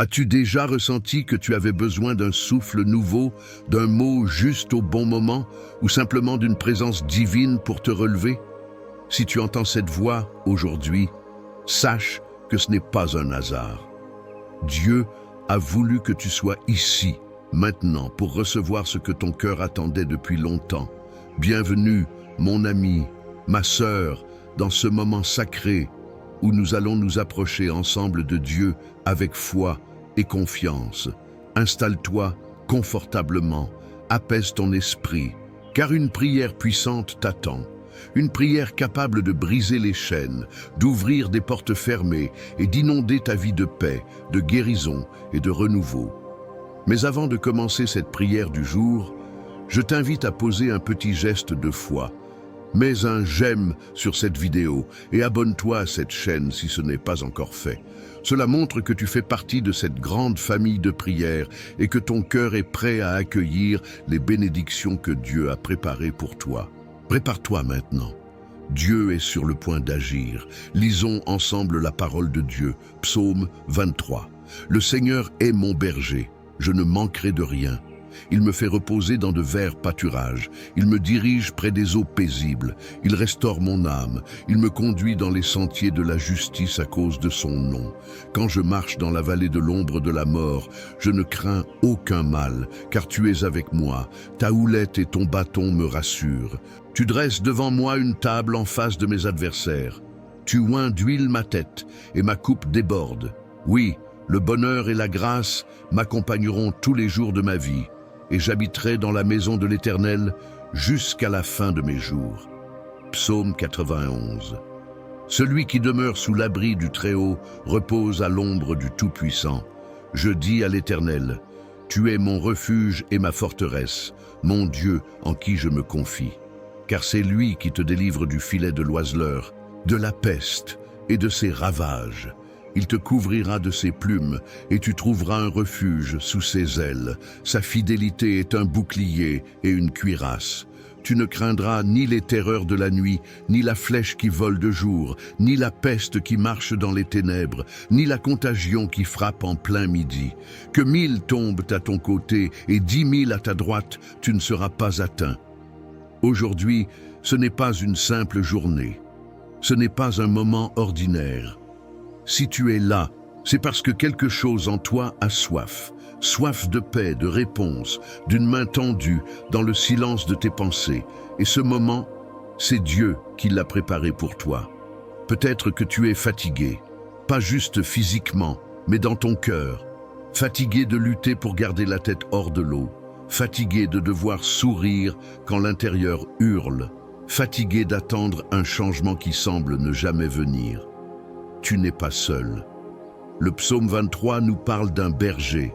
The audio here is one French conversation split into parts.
As-tu déjà ressenti que tu avais besoin d'un souffle nouveau, d'un mot juste au bon moment, ou simplement d'une présence divine pour te relever? Si tu entends cette voix aujourd'hui, sache que ce n'est pas un hasard. Dieu a voulu que tu sois ici, maintenant, pour recevoir ce que ton cœur attendait depuis longtemps. Bienvenue, mon ami, ma sœur, dans ce moment sacré où nous allons nous approcher ensemble de Dieu avec foi et confiance. Installe-toi confortablement, apaise ton esprit, car une prière puissante t'attend. Une prière capable de briser les chaînes, d'ouvrir des portes fermées et d'inonder ta vie de paix, de guérison et de renouveau. Mais avant de commencer cette prière du jour, je t'invite à poser un petit geste de foi. Mets un j'aime sur cette vidéo et abonne-toi à cette chaîne si ce n'est pas encore fait. Cela montre que tu fais partie de cette grande famille de prières et que ton cœur est prêt à accueillir les bénédictions que Dieu a préparées pour toi. Prépare-toi maintenant. Dieu est sur le point d'agir. Lisons ensemble la parole de Dieu. Psaume 23. Le Seigneur est mon berger, je ne manquerai de rien. Il me fait reposer dans de verts pâturages. Il me dirige près des eaux paisibles. Il restaure mon âme. Il me conduit dans les sentiers de la justice à cause de son nom. Quand je marche dans la vallée de l'ombre de la mort, je ne crains aucun mal, car tu es avec moi. Ta houlette et ton bâton me rassurent. Tu dresses devant moi une table en face de mes adversaires. Tu oins d'huile ma tête, et ma coupe déborde. Oui, le bonheur et la grâce m'accompagneront tous les jours de ma vie, et j'habiterai dans la maison de l'Éternel jusqu'à la fin de mes jours. Psaume 91. Celui qui demeure sous l'abri du Très-Haut repose à l'ombre du Tout-Puissant. Je dis à l'Éternel, tu es mon refuge et ma forteresse, mon Dieu en qui je me confie. Car c'est lui qui te délivre du filet de l'oiseleur, de la peste et de ses ravages. Il te couvrira de ses plumes, et tu trouveras un refuge sous ses ailes. Sa fidélité est un bouclier et une cuirasse. Tu ne craindras ni les terreurs de la nuit, ni la flèche qui vole de jour, ni la peste qui marche dans les ténèbres, ni la contagion qui frappe en plein midi. Que 1000 tombent à ton côté et 10 000 à ta droite, tu ne seras pas atteint. Aujourd'hui, ce n'est pas une simple journée. Ce n'est pas un moment ordinaire. Si tu es là, c'est parce que quelque chose en toi a soif. Soif de paix, de réponse, d'une main tendue dans le silence de tes pensées. Et ce moment, c'est Dieu qui l'a préparé pour toi. Peut-être que tu es fatigué, pas juste physiquement, mais dans ton cœur. Fatigué de lutter pour garder la tête hors de l'eau. Fatigué de devoir sourire quand l'intérieur hurle. Fatigué d'attendre un changement qui semble ne jamais venir. Tu n'es pas seul. Le psaume 23 nous parle d'un berger.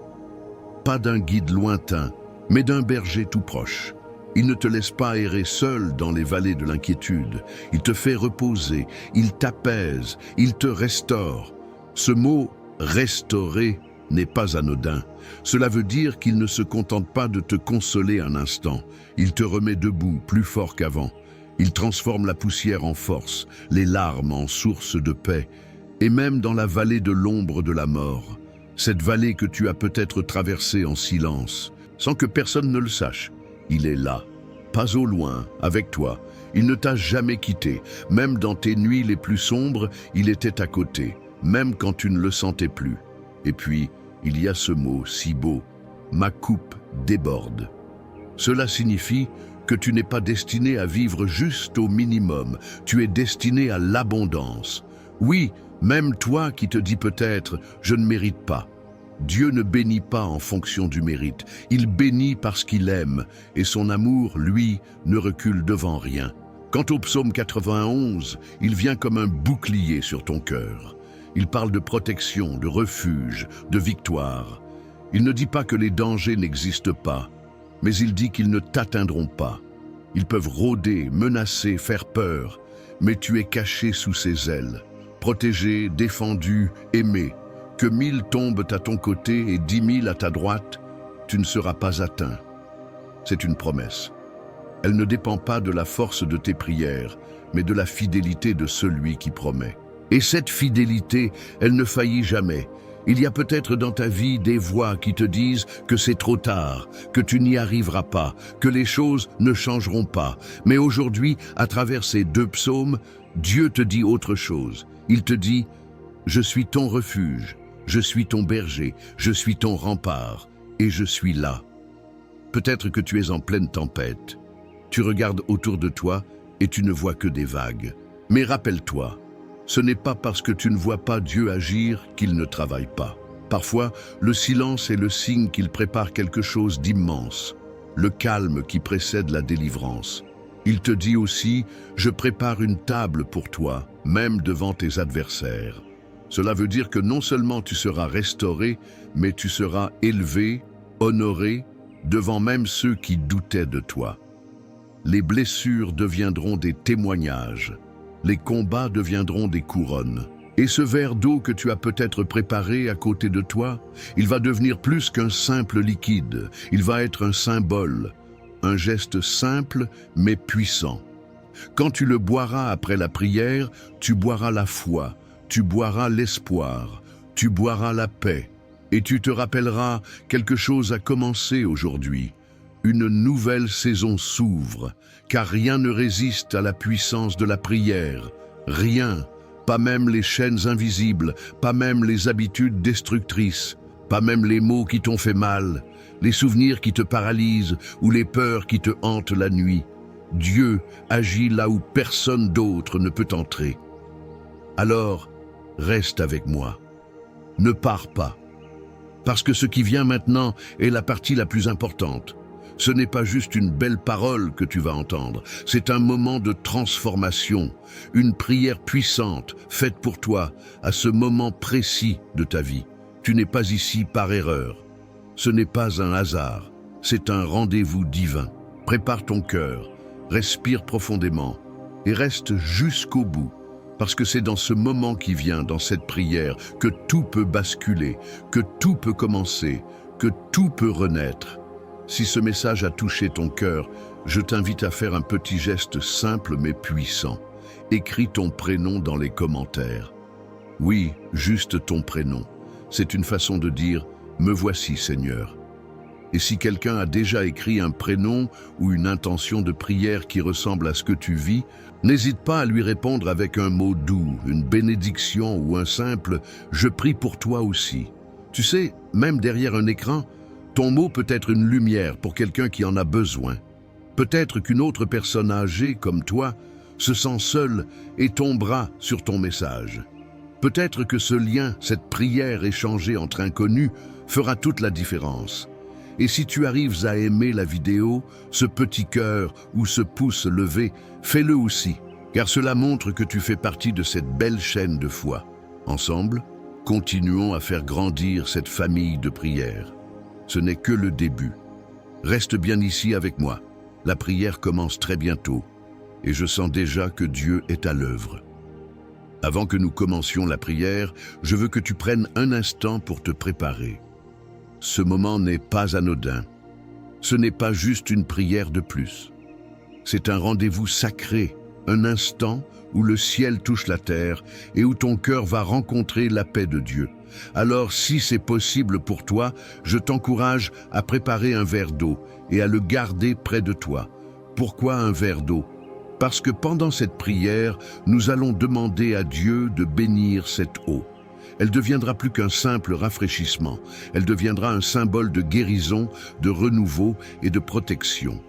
Pas d'un guide lointain, mais d'un berger tout proche. Il ne te laisse pas errer seul dans les vallées de l'inquiétude. Il te fait reposer, il t'apaise, il te restaure. Ce mot « restaurer » n'est pas anodin. Cela veut dire qu'il ne se contente pas de te consoler un instant. Il te remet debout, plus fort qu'avant. Il transforme la poussière en force, les larmes en source de paix. Et même dans la vallée de l'ombre de la mort, cette vallée que tu as peut-être traversée en silence, sans que personne ne le sache, il est là, pas au loin, avec toi. Il ne t'a jamais quitté. Même dans tes nuits les plus sombres, il était à côté, même quand tu ne le sentais plus. Et puis, il y a ce mot si beau, « ma coupe déborde ». Cela signifie que tu n'es pas destiné à vivre juste au minimum, tu es destiné à l'abondance. Oui, même toi qui te dis peut-être « je ne mérite pas ». Dieu ne bénit pas en fonction du mérite, il bénit parce qu'il aime, et son amour, lui, ne recule devant rien. Quant au psaume 91, il vient comme un bouclier sur ton cœur. Il parle de protection, de refuge, de victoire. Il ne dit pas que les dangers n'existent pas, mais il dit qu'ils ne t'atteindront pas. Ils peuvent rôder, menacer, faire peur, mais tu es caché sous ses ailes, protégé, défendu, aimé. Que 1000 tombent à ton côté et 10 000 à ta droite, tu ne seras pas atteint. C'est une promesse. Elle ne dépend pas de la force de tes prières, mais de la fidélité de celui qui promet. Et cette fidélité, elle ne faillit jamais. Il y a peut-être dans ta vie des voix qui te disent que c'est trop tard, que tu n'y arriveras pas, que les choses ne changeront pas. Mais aujourd'hui, à travers ces 2 psaumes, Dieu te dit autre chose. Il te dit « Je suis ton refuge, je suis ton berger, je suis ton rempart, et je suis là. » Peut-être que tu es en pleine tempête. Tu regardes autour de toi et tu ne vois que des vagues. Mais rappelle-toi, ce n'est pas parce que tu ne vois pas Dieu agir qu'il ne travaille pas. Parfois, le silence est le signe qu'il prépare quelque chose d'immense, le calme qui précède la délivrance. Il te dit aussi « Je prépare une table pour toi, même devant tes adversaires ». Cela veut dire que non seulement tu seras restauré, mais tu seras élevé, honoré, devant même ceux qui doutaient de toi. Les blessures deviendront des témoignages. Les combats deviendront des couronnes. Et ce verre d'eau que tu as peut-être préparé à côté de toi, il va devenir plus qu'un simple liquide. Il va être un symbole, un geste simple mais puissant. Quand tu le boiras après la prière, tu boiras la foi, tu boiras l'espoir, tu boiras la paix. Et tu te rappelleras, quelque chose a commencé aujourd'hui. Une nouvelle saison s'ouvre, car rien ne résiste à la puissance de la prière. Rien, pas même les chaînes invisibles, pas même les habitudes destructrices, pas même les mots qui t'ont fait mal, les souvenirs qui te paralysent ou les peurs qui te hantent la nuit. Dieu agit là où personne d'autre ne peut entrer. Alors, reste avec moi. Ne pars pas. Parce que ce qui vient maintenant est la partie la plus importante. Ce n'est pas juste une belle parole que tu vas entendre, c'est un moment de transformation, une prière puissante faite pour toi à ce moment précis de ta vie. Tu n'es pas ici par erreur. Ce n'est pas un hasard, c'est un rendez-vous divin. Prépare ton cœur, respire profondément et reste jusqu'au bout. Parce que c'est dans ce moment qui vient, dans cette prière, que tout peut basculer, que tout peut commencer, que tout peut renaître. Si ce message a touché ton cœur, je t'invite à faire un petit geste simple mais puissant. Écris ton prénom dans les commentaires. Oui, juste ton prénom. C'est une façon de dire « Me voici, Seigneur ». Et si quelqu'un a déjà écrit un prénom ou une intention de prière qui ressemble à ce que tu vis, n'hésite pas à lui répondre avec un mot doux, une bénédiction ou un simple « Je prie pour toi aussi ». Tu sais, même derrière un écran, ton mot peut être une lumière pour quelqu'un qui en a besoin. Peut-être qu'une autre personne âgée comme toi se sent seule et tombera sur ton message. Peut-être que ce lien, cette prière échangée entre inconnus, fera toute la différence. Et si tu arrives à aimer la vidéo, ce petit cœur ou ce pouce levé, fais-le aussi, car cela montre que tu fais partie de cette belle chaîne de foi. Ensemble, continuons à faire grandir cette famille de prière. Ce n'est que le début. Reste bien ici avec moi. La prière commence très bientôt et je sens déjà que Dieu est à l'œuvre. Avant que nous commencions la prière, je veux que tu prennes un instant pour te préparer. Ce moment n'est pas anodin. Ce n'est pas juste une prière de plus. C'est un rendez-vous sacré, un instant où le ciel touche la terre et où ton cœur va rencontrer la paix de Dieu. Alors, si c'est possible pour toi, je t'encourage à préparer un verre d'eau et à le garder près de toi. Pourquoi un verre d'eau? Parce que pendant cette prière, nous allons demander à Dieu de bénir cette eau. Elle deviendra plus qu'un simple rafraîchissement. Elle deviendra un symbole de guérison, de renouveau et de protection.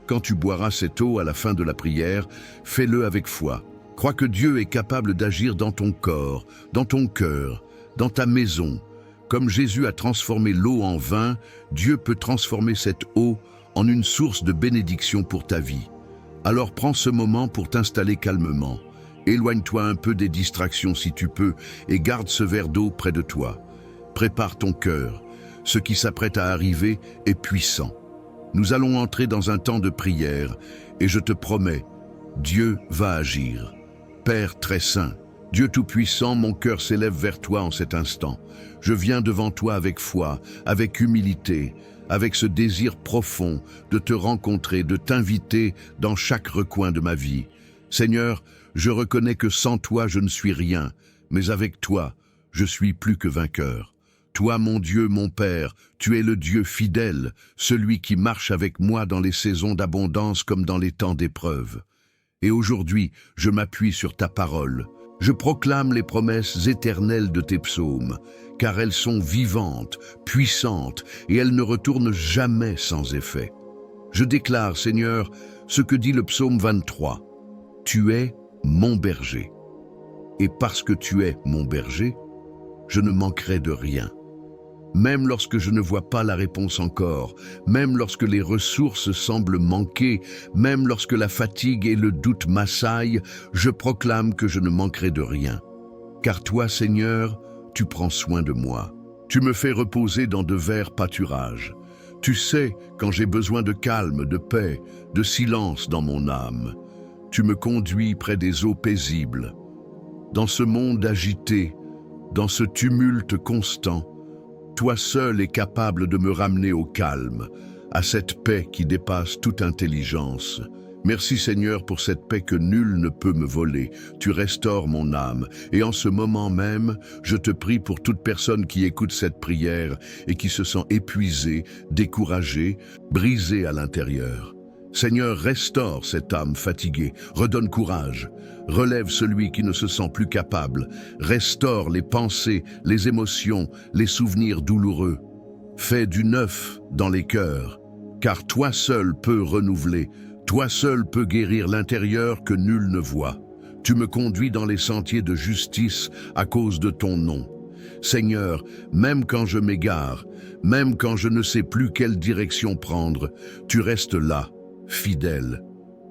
Quand tu boiras cette eau à la fin de la prière, fais-le avec foi. Crois que Dieu est capable d'agir dans ton corps, dans ton cœur, dans ta maison. Comme Jésus a transformé l'eau en vin, Dieu peut transformer cette eau en une source de bénédiction pour ta vie. Alors prends ce moment pour t'installer calmement. Éloigne-toi un peu des distractions si tu peux et garde ce verre d'eau près de toi. Prépare ton cœur. Ce qui s'apprête à arriver est puissant. Nous allons entrer dans un temps de prière et je te promets, Dieu va agir. Père très saint, Dieu Tout-Puissant, mon cœur s'élève vers toi en cet instant. Je viens devant toi avec foi, avec humilité, avec ce désir profond de te rencontrer, de t'inviter dans chaque recoin de ma vie. Seigneur, je reconnais que sans toi je ne suis rien, mais avec toi, je suis plus que vainqueur. Toi, mon Dieu, mon Père, tu es le Dieu fidèle, celui qui marche avec moi dans les saisons d'abondance comme dans les temps d'épreuve. Et aujourd'hui, je m'appuie sur ta parole. Je proclame les promesses éternelles de tes psaumes, car elles sont vivantes, puissantes, et elles ne retournent jamais sans effet. Je déclare, Seigneur, ce que dit le psaume 23. Tu es mon berger. Et parce que tu es mon berger, je ne manquerai de rien. Même lorsque je ne vois pas la réponse encore, même lorsque les ressources semblent manquer, même lorsque la fatigue et le doute m'assaillent, je proclame que je ne manquerai de rien. Car toi, Seigneur, tu prends soin de moi. Tu me fais reposer dans de verts pâturages. Tu sais quand j'ai besoin de calme, de paix, de silence dans mon âme. Tu me conduis près des eaux paisibles. Dans ce monde agité, dans ce tumulte constant, toi seul es capable de me ramener au calme, à cette paix qui dépasse toute intelligence. Merci Seigneur pour cette paix que nul ne peut me voler. Tu restaures mon âme. Et en ce moment même, je te prie pour toute personne qui écoute cette prière et qui se sent épuisée, découragée, brisée à l'intérieur. Seigneur, restaure cette âme fatiguée, redonne courage, relève celui qui ne se sent plus capable, restaure les pensées, les émotions, les souvenirs douloureux. Fais du neuf dans les cœurs, car toi seul peux renouveler, toi seul peux guérir l'intérieur que nul ne voit. Tu me conduis dans les sentiers de justice à cause de ton nom. Seigneur, même quand je m'égare, même quand je ne sais plus quelle direction prendre, tu restes là, fidèle.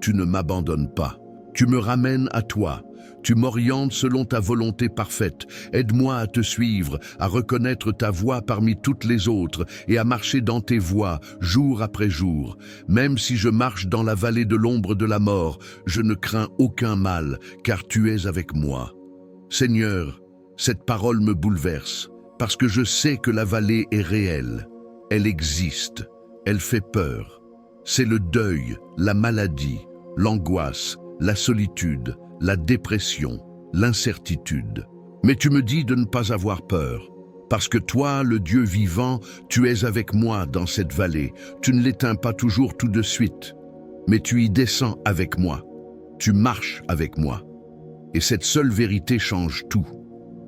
Tu ne m'abandonnes pas. Tu me ramènes à toi. Tu m'orientes selon ta volonté parfaite. Aide-moi à te suivre, à reconnaître ta voie parmi toutes les autres et à marcher dans tes voies, jour après jour. Même si je marche dans la vallée de l'ombre de la mort, je ne crains aucun mal, car tu es avec moi. Seigneur, cette parole me bouleverse, parce que je sais que la vallée est réelle. Elle existe. Elle fait peur. C'est le deuil, la maladie, l'angoisse, la solitude, la dépression, l'incertitude. Mais tu me dis de ne pas avoir peur, parce que toi, le Dieu vivant, tu es avec moi dans cette vallée. Tu ne l'éteins pas toujours tout de suite, mais tu y descends avec moi. Tu marches avec moi. Et cette seule vérité change tout.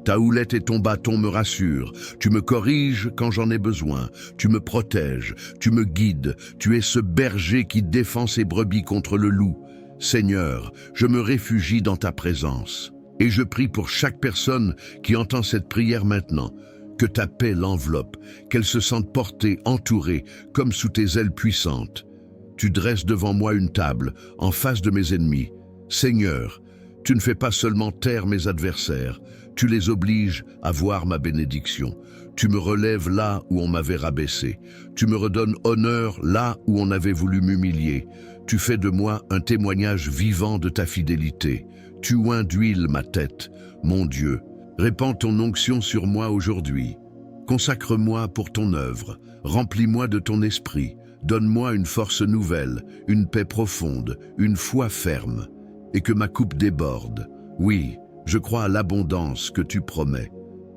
Ta houlette et ton bâton me rassurent. Tu me corriges quand j'en ai besoin. Tu me protèges. Tu me guides. Tu es ce berger qui défend ses brebis contre le loup. Seigneur, je me réfugie dans ta présence. Et je prie pour chaque personne qui entend cette prière maintenant, que ta paix l'enveloppe, qu'elle se sente portée, entourée, comme sous tes ailes puissantes. Tu dresses devant moi une table, en face de mes ennemis. Seigneur, tu ne fais pas seulement taire mes adversaires, tu les obliges à voir ma bénédiction. Tu me relèves là où on m'avait rabaissé. Tu me redonnes honneur là où on avait voulu m'humilier. Tu fais de moi un témoignage vivant de ta fidélité. Tu oins d'huile ma tête, mon Dieu. Répands ton onction sur moi aujourd'hui. Consacre-moi pour ton œuvre. Remplis-moi de ton esprit. Donne-moi une force nouvelle, une paix profonde, une foi ferme. Et que ma coupe déborde. Oui, je crois à l'abondance que tu promets.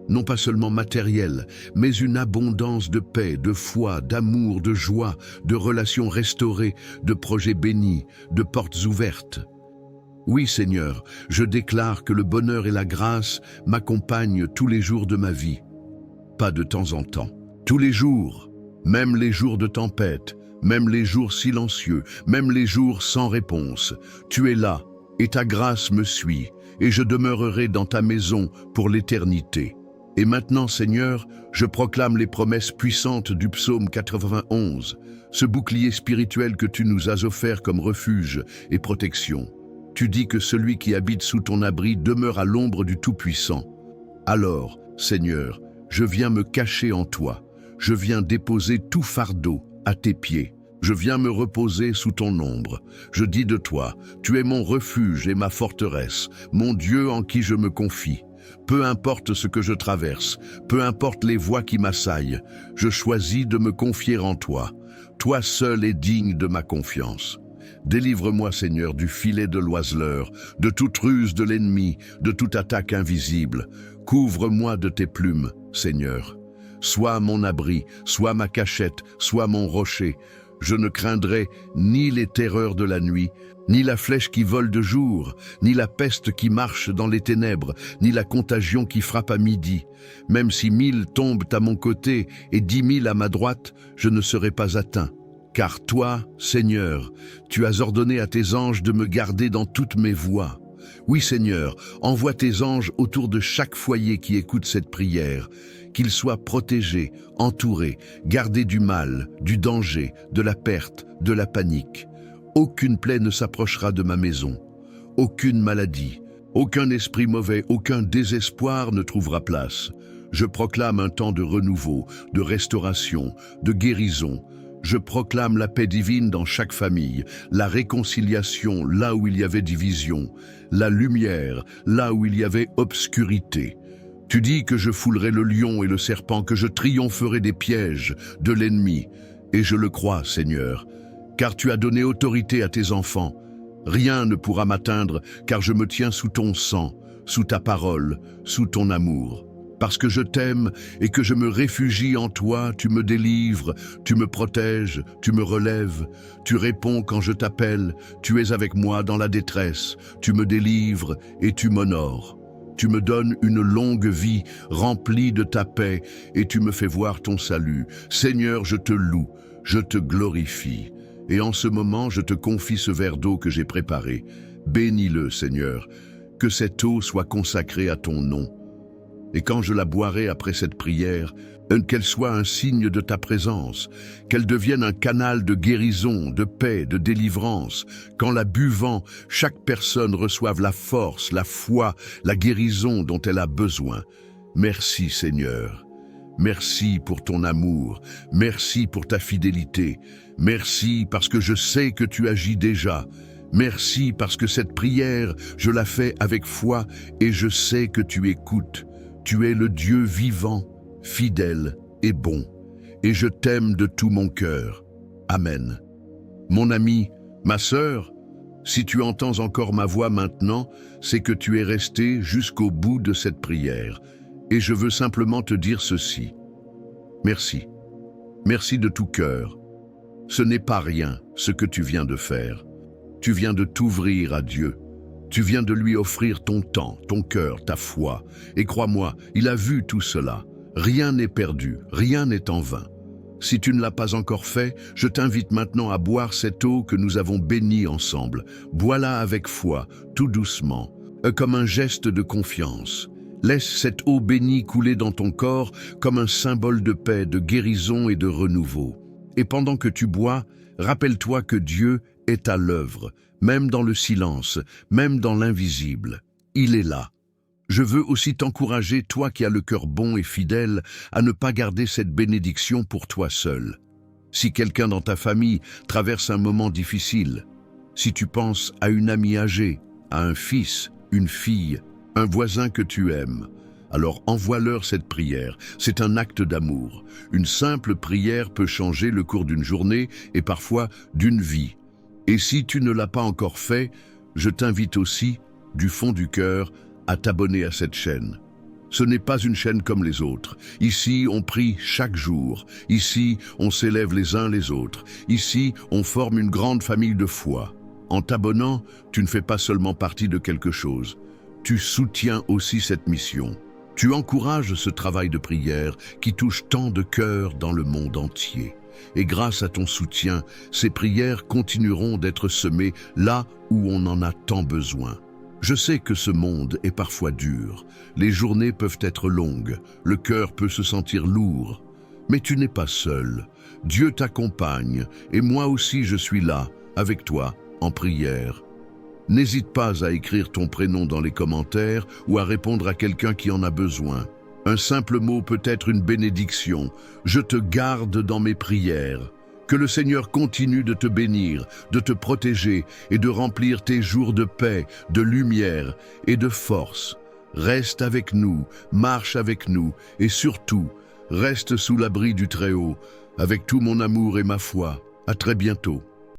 Non pas seulement matérielle, mais une abondance de paix, de foi, d'amour, de joie, de relations restaurées, de projets bénis, de portes ouvertes. Oui, Seigneur, je déclare que le bonheur et la grâce m'accompagnent tous les jours de ma vie. Pas de temps en temps. Tous les jours, même les jours de tempête, même les jours silencieux, même les jours sans réponse. Tu es là, et ta grâce me suit, et je demeurerai dans ta maison pour l'éternité. Et maintenant, Seigneur, je proclame les promesses puissantes du psaume 91, ce bouclier spirituel que tu nous as offert comme refuge et protection. Tu dis que celui qui habite sous ton abri demeure à l'ombre du Tout-Puissant. Alors, Seigneur, je viens me cacher en toi. Je viens déposer tout fardeau à tes pieds. Je viens me reposer sous ton ombre. Je dis de toi, tu es mon refuge et ma forteresse, mon Dieu en qui je me confie. Peu importe ce que je traverse, peu importe les voies qui m'assaillent, je choisis de me confier en toi. Toi seul es digne de ma confiance. Délivre-moi, Seigneur, du filet de l'oiseleur, de toute ruse de l'ennemi, de toute attaque invisible. Couvre-moi de tes plumes, Seigneur. Sois mon abri, sois ma cachette, sois mon rocher. Je ne craindrai ni les terreurs de la nuit, ni la flèche qui vole de jour, ni la peste qui marche dans les ténèbres, ni la contagion qui frappe à midi. Même si 1000 tombent à mon côté et 10 000 à ma droite, je ne serai pas atteint. Car toi, Seigneur, tu as ordonné à tes anges de me garder dans toutes mes voies. Oui, Seigneur, envoie tes anges autour de chaque foyer qui écoute cette prière, qu'ils soient protégés, entourés, gardés du mal, du danger, de la perte, de la panique. Aucune plaie ne s'approchera de ma maison, aucune maladie, aucun esprit mauvais, aucun désespoir ne trouvera place. Je proclame un temps de renouveau, de restauration, de guérison. Je proclame la paix divine dans chaque famille, la réconciliation là où il y avait division, la lumière là où il y avait obscurité. Tu dis que je foulerai le lion et le serpent, que je triompherai des pièges de l'ennemi. Et je le crois, Seigneur, car tu as donné autorité à tes enfants. Rien ne pourra m'atteindre, car je me tiens sous ton sang, sous ta parole, sous ton amour. Parce que je t'aime et que je me réfugie en toi, tu me délivres, tu me protèges, tu me relèves, tu réponds quand je t'appelle, tu es avec moi dans la détresse, tu me délivres et tu m'honores. Tu me donnes une longue vie remplie de ta paix et tu me fais voir ton salut. Seigneur, je te loue, je te glorifie. Et en ce moment, je te confie ce verre d'eau que j'ai préparé. Bénis-le, Seigneur, que cette eau soit consacrée à ton nom. Et quand je la boirai après cette prière, qu'elle soit un signe de ta présence, qu'elle devienne un canal de guérison, de paix, de délivrance. Qu'en la buvant, chaque personne reçoive la force, la foi, la guérison dont elle a besoin. Merci Seigneur. Merci pour ton amour. Merci pour ta fidélité. Merci parce que je sais que tu agis déjà. Merci parce que cette prière, je la fais avec foi et je sais que tu écoutes. Tu es le Dieu vivant, fidèle et bon, et je t'aime de tout mon cœur. Amen. Mon ami, ma sœur, si tu entends encore ma voix maintenant, c'est que tu es resté jusqu'au bout de cette prière, et je veux simplement te dire ceci. Merci. Merci de tout cœur. Ce n'est pas rien ce que tu viens de faire. Tu viens de t'ouvrir à Dieu. Tu viens de lui offrir ton temps, ton cœur, ta foi. Et crois-moi, il a vu tout cela. Rien n'est perdu, rien n'est en vain. Si tu ne l'as pas encore fait, je t'invite maintenant à boire cette eau que nous avons bénie ensemble. Bois-la avec foi, tout doucement, comme un geste de confiance. Laisse cette eau bénie couler dans ton corps comme un symbole de paix, de guérison et de renouveau. Et pendant que tu bois, rappelle-toi que Dieu est à l'œuvre, même dans le silence, même dans l'invisible. Il est là. Je veux aussi t'encourager, toi qui as le cœur bon et fidèle, à ne pas garder cette bénédiction pour toi seul. Si quelqu'un dans ta famille traverse un moment difficile, si tu penses à une amie âgée, à un fils, une fille, un voisin que tu aimes, alors envoie-leur cette prière. C'est un acte d'amour. Une simple prière peut changer le cours d'une journée et parfois d'une vie. Et si tu ne l'as pas encore fait, je t'invite aussi, du fond du cœur, à t'abonner à cette chaîne. Ce n'est pas une chaîne comme les autres. Ici, on prie chaque jour. Ici, on s'élève les uns les autres. Ici, on forme une grande famille de foi. En t'abonnant, tu ne fais pas seulement partie de quelque chose. Tu soutiens aussi cette mission. Tu encourages ce travail de prière qui touche tant de cœurs dans le monde entier. Et grâce à ton soutien, ces prières continueront d'être semées là où on en a tant besoin. Je sais que ce monde est parfois dur, les journées peuvent être longues, le cœur peut se sentir lourd. Mais tu n'es pas seul, Dieu t'accompagne et moi aussi je suis là, avec toi, en prière. N'hésite pas à écrire ton prénom dans les commentaires ou à répondre à quelqu'un qui en a besoin. Un simple mot peut être une bénédiction. Je te garde dans mes prières. Que le Seigneur continue de te bénir, de te protéger et de remplir tes jours de paix, de lumière et de force. Reste avec nous, marche avec nous et surtout, reste sous l'abri du Très-Haut, avec tout mon amour et ma foi. À très bientôt.